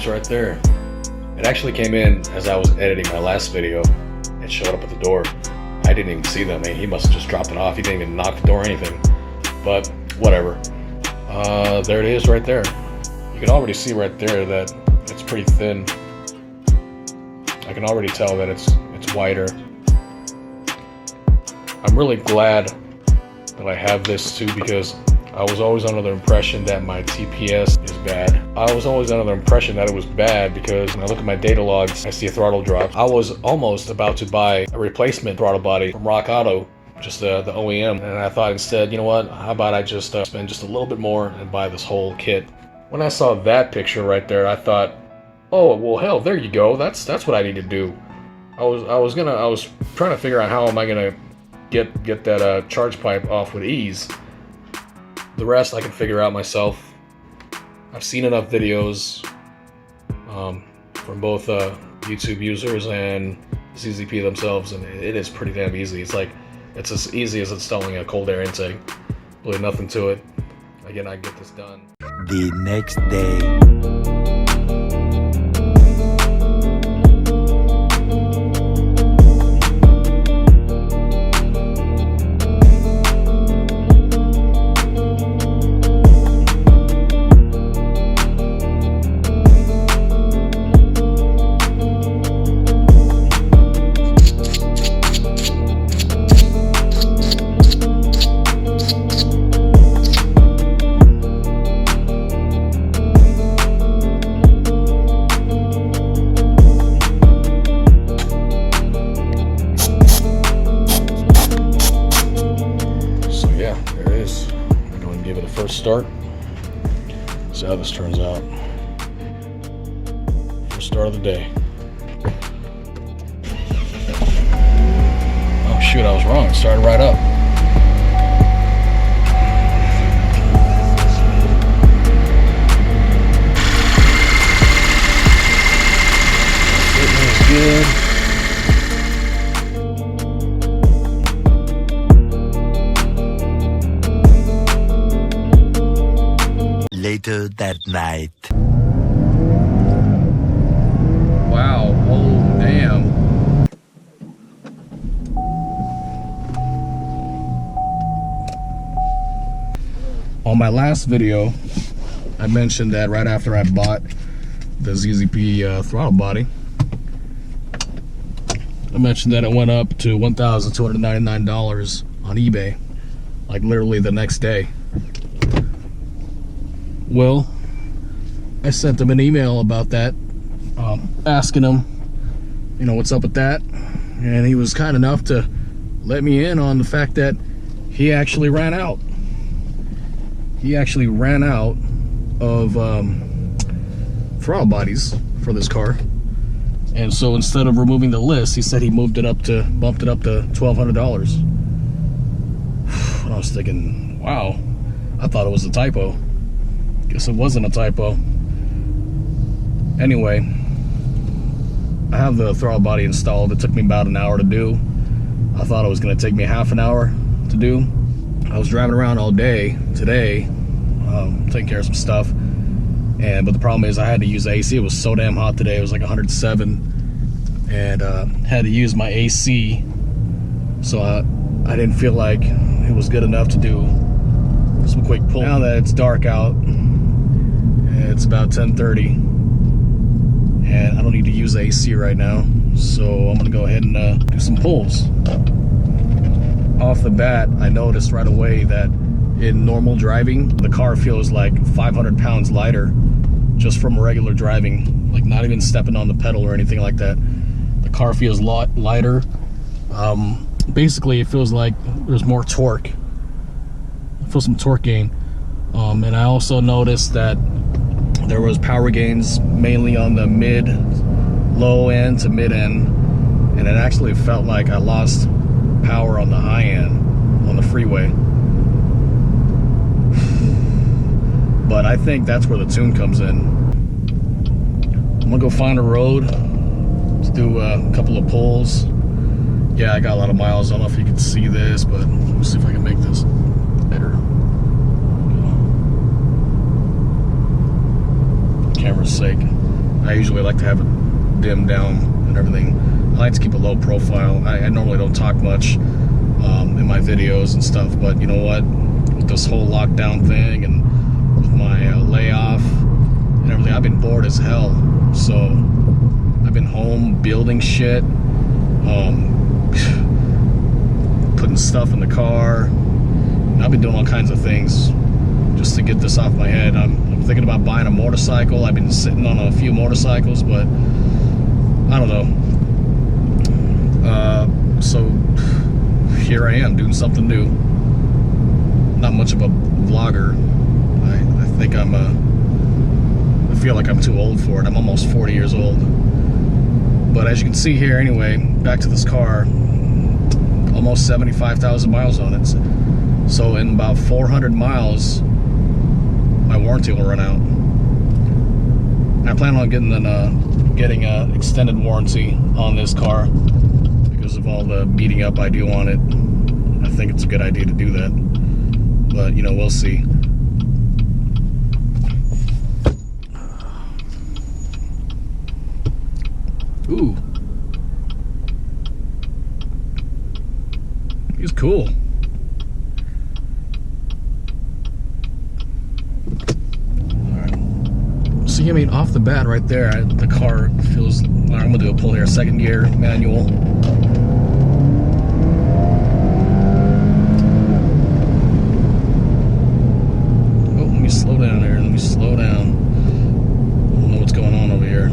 is right there. It actually came in as I was editing my last video. It showed up at the door. I didn't even see them. I mean, he must have just dropped it off. He didn't even knock the door or anything. But whatever. There it is right there. You can already see right there that it's pretty thin. I can already tell that it's wider. I'm really glad that I have this too, because I was always under the impression that my TPS is bad. I was always under the impression that it was bad because when I look at my data logs, I see a throttle drop. I was almost about to buy a replacement throttle body from Rock Auto, just the OEM, and I thought instead, you know what, how about I just spend just a little bit more and buy this whole kit. When I saw that picture right there, I thought, oh, well, hell, there you go. That's what I need to do. I was trying to figure out how am I gonna get that charge pipe off with ease. The rest I can figure out myself. I've seen enough videos from both YouTube users and ZZP themselves, and it is pretty damn easy. It's as easy as installing a cold air intake. Really nothing to it. Again, I get this done. The next day. Start. See how this turns out. First start of the day. Oh shoot, I was wrong. It started right up. Fitting is good. Later that night. Wow, oh damn. On my last video, I mentioned that right after I bought the ZZP throttle body, I mentioned that it went up to $1,299 on eBay, like literally the next day. Well, I sent him an email about that, asking him, you know, what's up with that, and he was kind enough to let me in on the fact that he actually ran out. He actually ran out of throttle bodies for this car, and so instead of removing the list, he said he bumped it up to $1,200. And I was thinking, wow, I thought it was a typo. Guess it wasn't a typo. Anyway, I have the throttle body installed. It took me about an hour to do. I thought it was going to take me half an hour to do. I was driving around all day today, taking care of some stuff. But the problem is I had to use AC. It was so damn hot today. It was like 107. And had to use my AC. So I didn't feel like it was good enough to do some quick pull. Now that it's dark out, it's about 10:30, and I don't need to use AC right now, so I'm gonna go ahead and do some pulls. Off the bat, I noticed right away that in normal driving, the car feels like 500 pounds lighter just from regular driving, like not even stepping on the pedal or anything like that. The car feels a lot lighter. Basically, it feels like there's more torque. I feel some torque gain. And I also noticed that there was power gains mainly on the low end to mid end, and it actually felt like I lost power on the high end on the freeway. But I think that's where the tune comes in. I'm gonna go find a road to do a couple of pulls. Yeah, I got a lot of miles. I don't know if you can see this, but let me see if I can make this better. Camera's sake. I usually like to have it dimmed down and everything. I like to keep a low profile. I normally don't talk much in my videos and stuff, but you know what? With this whole lockdown thing and with my layoff and everything, I've been bored as hell. So I've been home building shit, putting stuff in the car. And I've been doing all kinds of things just to get this off my head. I'm thinking about buying a motorcycle. I've been sitting on a few motorcycles, but I don't know. So here I am doing something new. Not much of a vlogger. I think I feel like I'm too old for it. I'm almost 40 years old. But as you can see here anyway, back to this car, almost 75,000 miles on it. So in about 400 miles, my warranty will run out. I plan on getting an extended warranty on this car because of all the beating up I do on it. I think it's a good idea to do that, but you know, we'll see. Ooh, he's cool. So I mean, off the bat right there, the car feels, I'm gonna do a pull here, second gear, manual. Oh, let me slow down there, let me slow down. I don't know what's going on over here. I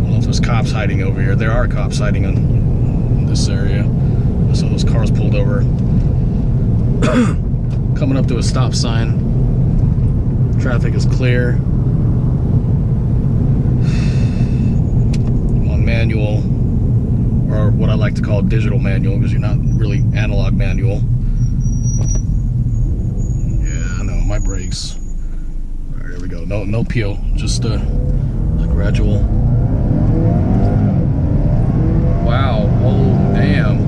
don't know if there's cops hiding over here. There are cops hiding in this area. So those cars pulled over. Coming up to a stop sign. Traffic is clear. I'm on manual, or what I like to call digital manual, because you're not really analog manual. Yeah, I know, my brakes. All right, there we go. No peel, just a gradual. Wow, oh damn.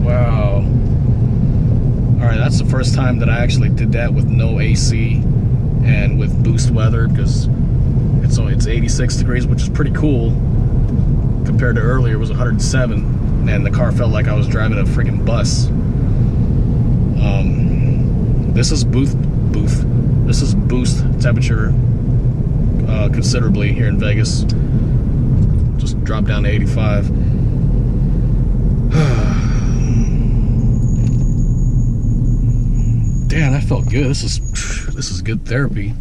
Wow. Alright, that's the first time that I actually did that with no AC and with boost weather, because it's 86 degrees, which is pretty cool compared to earlier. It was 107 and the car felt like I was driving a freaking bus. This is boost temperature considerably here in Vegas. Just dropped down to 85. Damn, that felt good. This is good therapy.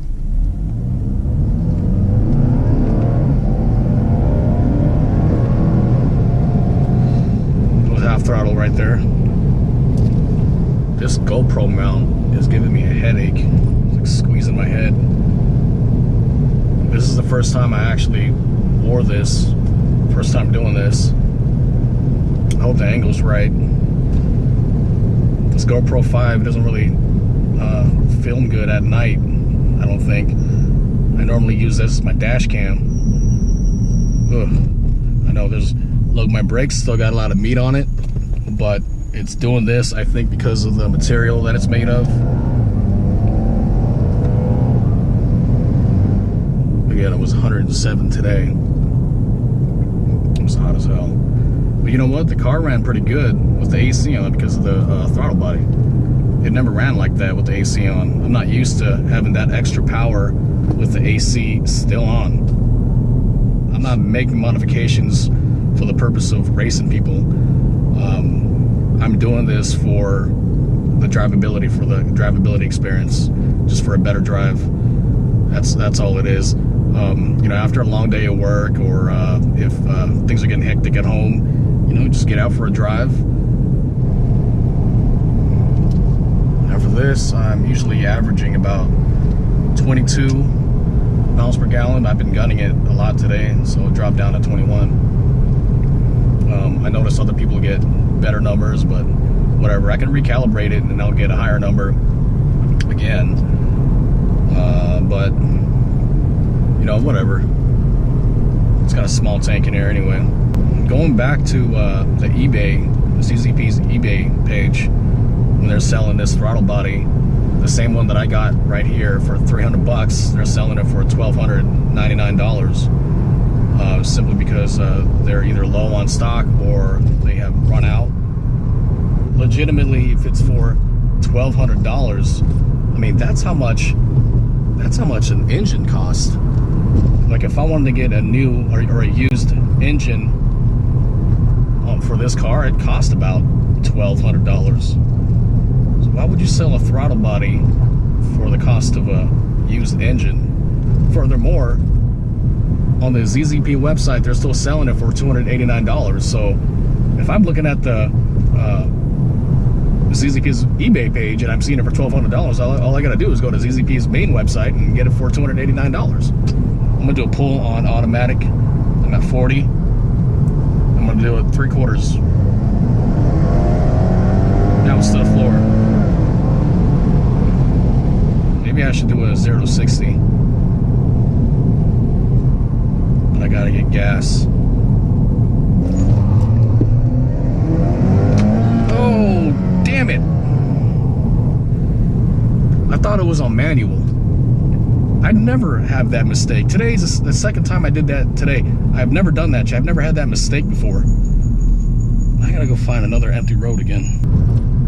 With half throttle right there. This GoPro mount is giving me a headache. It's like squeezing my head. This is the first time I actually wore this. First time doing this. I hope the angle's right. This GoPro 5 doesn't really film good at night, I don't think. I normally use this as my dash cam. Ugh. I know look, my brakes still got a lot of meat on it, but it's doing this, I think, because of the material that it's made of. Again, it was 107 today. It was hot as hell. But you know what? The car ran pretty good with the AC on because of the throttle body. It never ran like that with the AC on. I'm not used to having that extra power with the AC still on. I'm not making modifications for the purpose of racing people. I'm doing this for the drivability experience, just for a better drive. That's all it is. You know, after a long day of work, or if things are getting hectic at home, you know, just get out for a drive. Now for this, I'm usually averaging about 22 miles per gallon. I've been gunning it a lot today, so it dropped down to 21. I noticed other people get better numbers, but whatever. I can recalibrate it and I'll get a higher number again. But you know, whatever. It's got a small tank in here anyway. Going back to the eBay, the ZZP's eBay page, when they're selling this throttle body, the same one that I got right here for $300, they're selling it for $1,299. Simply because they're either low on stock or they have run out. Legitimately, if it's for $1,200, I mean, that's how much an engine costs. Like if I wanted to get a new or a used engine for this car, it cost about $1,200. So why would you sell a throttle body for the cost of a used engine? Furthermore, on the ZZP website, they're still selling it for $289. So if I'm looking at the ZZP's eBay page and I'm seeing it for $1,200, all I gotta do is go to ZZP's main website and get it for $289. I'm gonna do a pull on automatic. I'm at 40. I'm gonna do it 3/4. Now it's to the floor. Maybe I should do a 0 to 60. But I gotta get gas. Oh, damn it. I thought it was on manual. I'd never have that mistake. Today's the second time I did that today. I've never done that. I've never had that mistake before. I gotta go find another empty road again.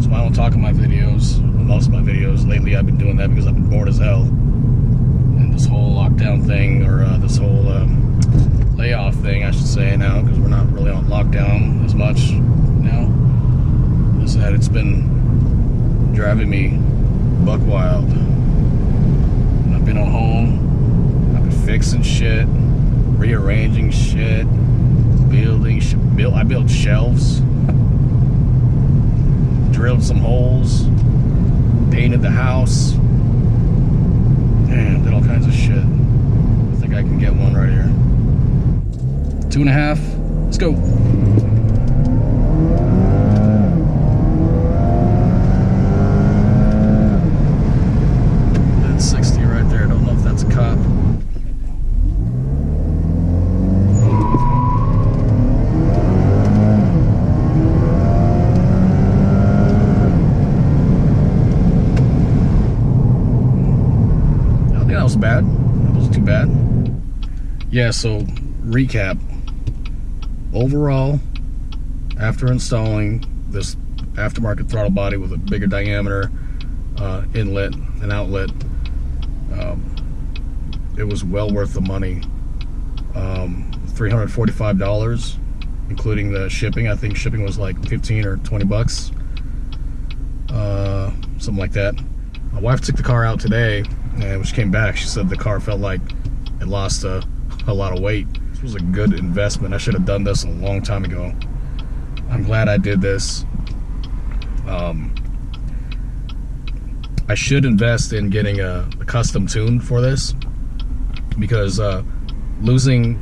So I don't talk in my videos, most of my videos. Lately I've been doing that because I've been bored as hell. And this whole lockdown thing, or this whole layoff thing, I should say now, because we're not really on lockdown as much now, is that it's been driving me buck wild. I've been at home, I've been fixing shit, rearranging shit, I built shelves, drilled some holes, painted the house, and did all kinds of shit. I think I can get one right here. 2.5, let's go. That's 60 right there, don't know if that's a cop. That was bad. That wasn't too bad. Yeah, so recap. Overall, after installing this aftermarket throttle body with a bigger diameter inlet and outlet, it was well worth the money. $345, including the shipping. I think shipping was like 15 or 20 bucks, something like that. My wife took the car out today, and when she came back, she said the car felt like it lost a lot of weight. This was a good investment. I should have done this a long time ago. I'm glad I did this. I should invest in getting a custom tune for this, because losing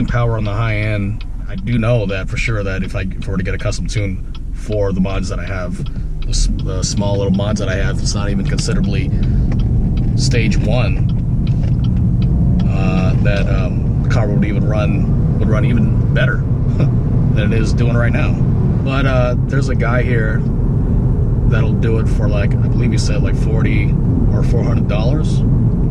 power on the high end, I do know that for sure that if I were to get a custom tune for the mods that I have, the small little mods that I have, it's not even considerably stage 1, that the car would run even better than it is doing right now. But there's a guy here that'll do it for, like, I believe he said like $40 or $400.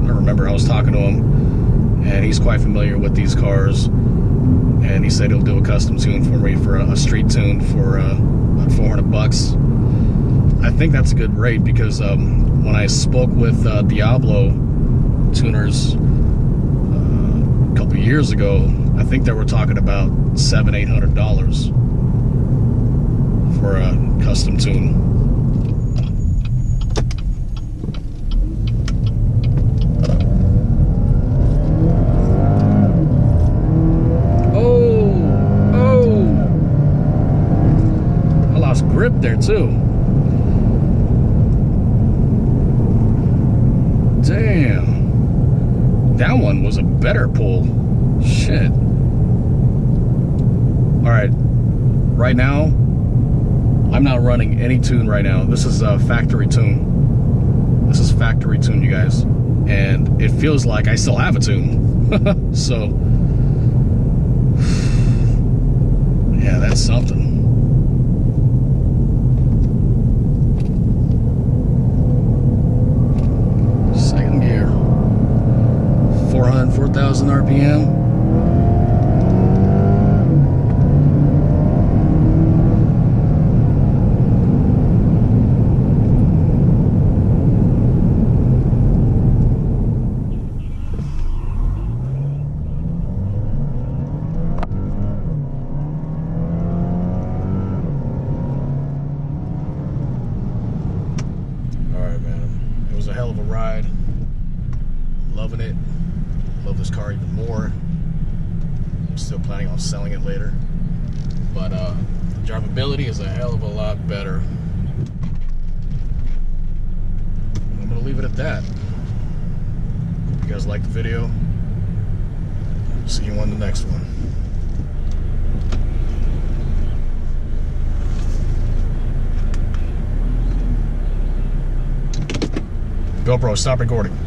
I don't remember. I was talking to him, and he's quite familiar with these cars, and he said he'll do a custom tune for me, for a street tune for about $400. I think that's a good rate, because when I spoke with Diablo tuners a couple years ago, I think they were talking about $700-800 for a custom tune. I lost grip there too. Damn. That one was a better pull. Shit. Alright. Right now, I'm not running any tune right now. This is a factory tune. This is factory tune, you guys. And it feels like I still have a tune. So, yeah, that's something. RPM. Was a hell of a ride. Loving it. Love this car even more. I'm still planning on selling it later. But the drivability is a hell of a lot better. I'm gonna leave it at that. Hope you guys liked the video. See you on the next one. GoPro, stop recording.